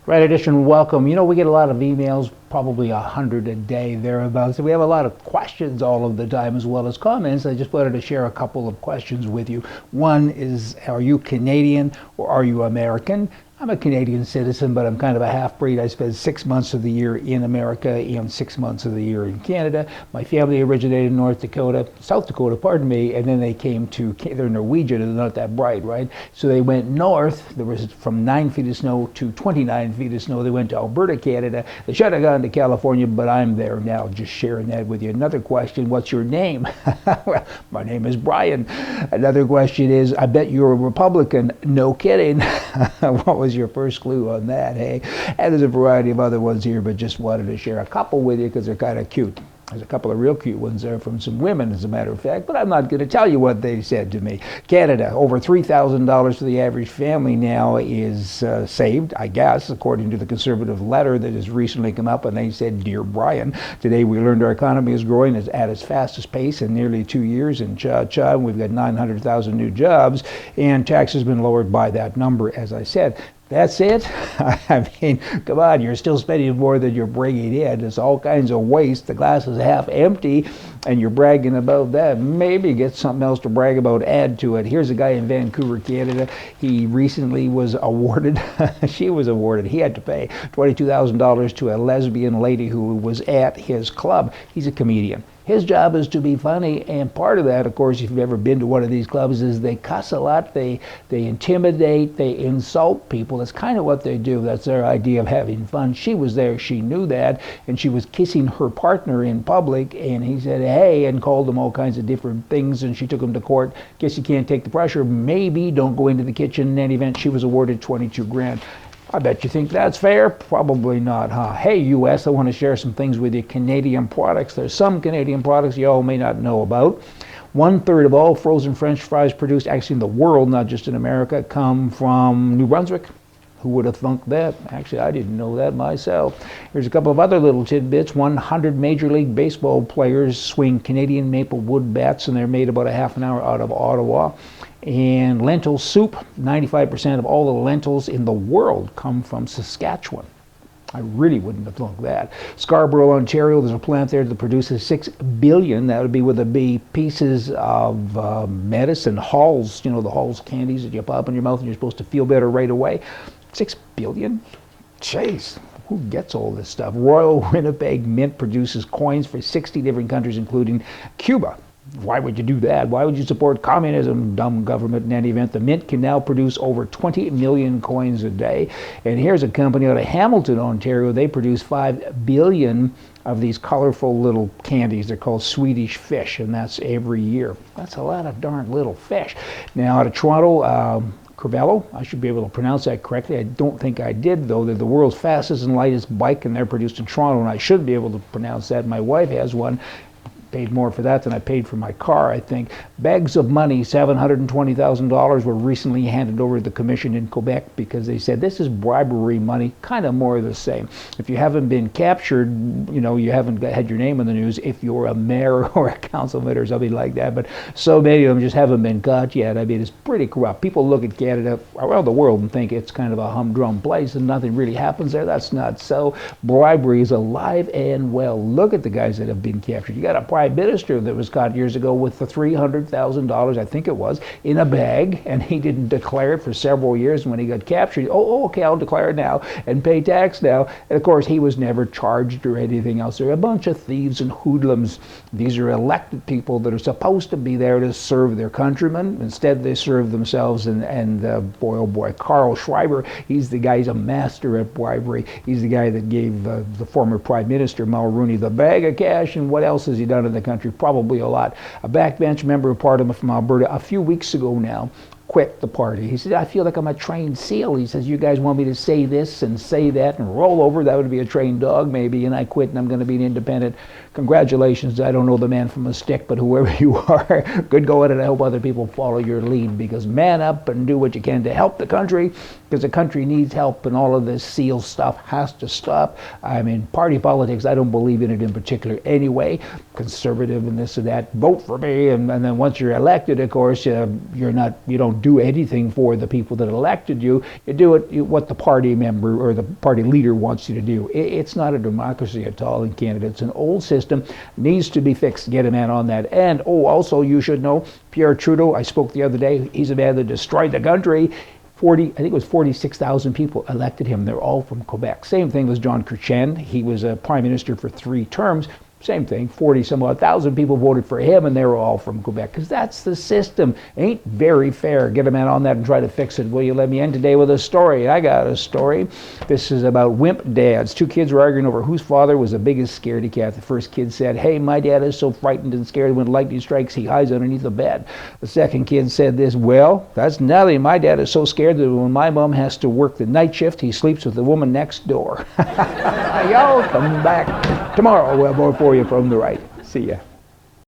Right Edition, welcome. You know, we get a lot of emails, probably 100 a day, thereabouts. So we have a lot of questions all of the time as well as comments. I just wanted to share a couple of questions with you. One is, are you Canadian or are you American? I'm a Canadian citizen, but I'm kind of a half-breed. I spend 6 months of the year in America and 6 months of the year in Canada. My family originated in South Dakota, pardon me, and then they came to, they're Norwegian and they're not that bright, right? So they went north. There was from 9 feet of snow to 29 feet of snow. They went to Alberta, Canada. They should have gone to California, but I'm there now, just sharing that with you. Another question, what's your name? Well, my name is Brian. Another question is, I bet you're a Republican. No kidding. What was your first clue on that, hey? And there's a variety of other ones here, but just wanted to share a couple with you because they're kind of cute. There's a couple of real cute ones there from some women, as a matter of fact, but I'm not going to tell you what they said to me. Canada, over $3,000 for the average family now is saved, I guess, according to the Conservative letter that has recently come up, and they said, Dear Brian, today we learned our economy is growing at its fastest pace in nearly 2 years in Cha-Cha. We've got 900,000 new jobs, and tax has been lowered by that number, as I said. That's it? I mean, come on, you're still spending more than you're bringing in. It's all kinds of waste. The glass is half empty, and you're bragging about that. Maybe get something else to brag about, add to it. Here's a guy in Vancouver, Canada. He recently was awarded, she was awarded, he had to pay $22,000 to a lesbian lady who was at his club. He's a comedian. His job is to be funny, and part of that, of course, if you've ever been to one of these clubs, is they cuss a lot, they intimidate, they insult people. That's kind of what they do. That's their idea of having fun. She was there, she knew that, and she was kissing her partner in public, and he said, hey, and called him all kinds of different things, and she took him to court. Guess you can't take the pressure. Maybe don't go into the kitchen. In any event, she was awarded 22 grand. I bet you think that's fair? Probably not, huh? Hey, U.S., I want to share some things with you. Canadian products. There's some Canadian products you all may not know about. 1/3 of all frozen French fries produced, actually in the world, not just in America, come from New Brunswick. Who would have thunk that? Actually, I didn't know that myself. Here's a couple of other little tidbits. 100 Major League Baseball players swing Canadian maple wood bats, and they're made about a half an hour out of Ottawa. And lentil soup, 95% of all the lentils in the world come from Saskatchewan. I really wouldn't have thought that. Scarborough, Ontario, there's a plant there that produces 6 billion, that would be with a B, pieces of medicine, Halls, you know, the Halls candies that you pop in your mouth and you're supposed to feel better right away. 6 billion? Jeez, who gets all this stuff? Royal Winnipeg Mint produces coins for 60 different countries, including Cuba. Why would you do that? Why would you support communism, dumb government? In any event, the Mint can now produce over 20 million coins a day. And here's a company out of Hamilton, Ontario. They produce 5 billion of these colorful little candies. They're called Swedish fish, and that's every year. That's a lot of darn little fish. Now, out of Toronto, Curvello, I should be able to pronounce that correctly. I don't think I did, though. They're the world's fastest and lightest bike, and they're produced in Toronto, and I should be able to pronounce that. My wife has one. Paid more for that than I paid for my car, I think. Bags of money, $720,000, were recently handed over to the commission in Quebec because they said this is bribery money, kind of more of the same. If you haven't been captured, you know, you haven't had your name in the news if you're a mayor or a councilman or something like that, but so many of them just haven't been caught yet. I mean, it's pretty corrupt. People look at Canada around the world and think it's kind of a humdrum place and nothing really happens there. That's not so. Bribery is alive and well. Look at the guys that have been captured. You got a Prime Minister that was caught years ago with the $300,000, I think it was, in a bag, and he didn't declare it for several years. And when he got captured, okay, I'll declare it now and pay tax now. And of course, he was never charged or anything else. They're a bunch of thieves and hoodlums. These are elected people that are supposed to be there to serve their countrymen. Instead, they serve themselves. And boy, oh boy, Carl Schreiber, he's the guy, he's a master at bribery. He's the guy that gave the former Prime Minister, Mulroney, the bag of cash. And what else has he done in the country? Probably a lot. A backbench member of Parliament from Alberta a few weeks ago now quit the party. He said, I feel like I'm a trained seal. He says, you guys want me to say this and say that and roll over. That would be a trained dog maybe, and I quit and I'm going to be an independent. Congratulations. I don't know the man from a stick, but whoever you are, good going, and I hope other people follow your lead, because man up and do what you can to help the country because the country needs help, and all of this SEAL stuff has to stop. I mean, party politics, I don't believe in it in particular anyway. Conservative and this and that, vote for me, and then once you're elected, of course, you don't do anything for the people that elected you. You do what the party member or the party leader wants you to do. It's not a democracy at all in Canada. It's an old system, needs to be fixed. Get a man on that. And also you should know, Pierre Trudeau, I spoke the other day, he's a man that destroyed the country. I think it was 46,000 people elected him. They're all from Quebec. Same thing with John Chrétien. He was a prime minister for 3 terms. Same thing, 40-some-odd thousand people voted for him, and they were all from Quebec, because that's the system. Ain't very fair. Get a man on that and try to fix it. Will you let me end today with a story? I got a story. This is about wimp dads. 2 kids were arguing over whose father was the biggest scaredy cat. The first kid said, "Hey, my dad is so frightened and scared when lightning strikes, he hides underneath the bed." The second kid said this, "Well, that's nothing. My dad is so scared that when my mom has to work the night shift, he sleeps with the woman next door." Y'all come back tomorrow. We'll have more for you from the right. See ya.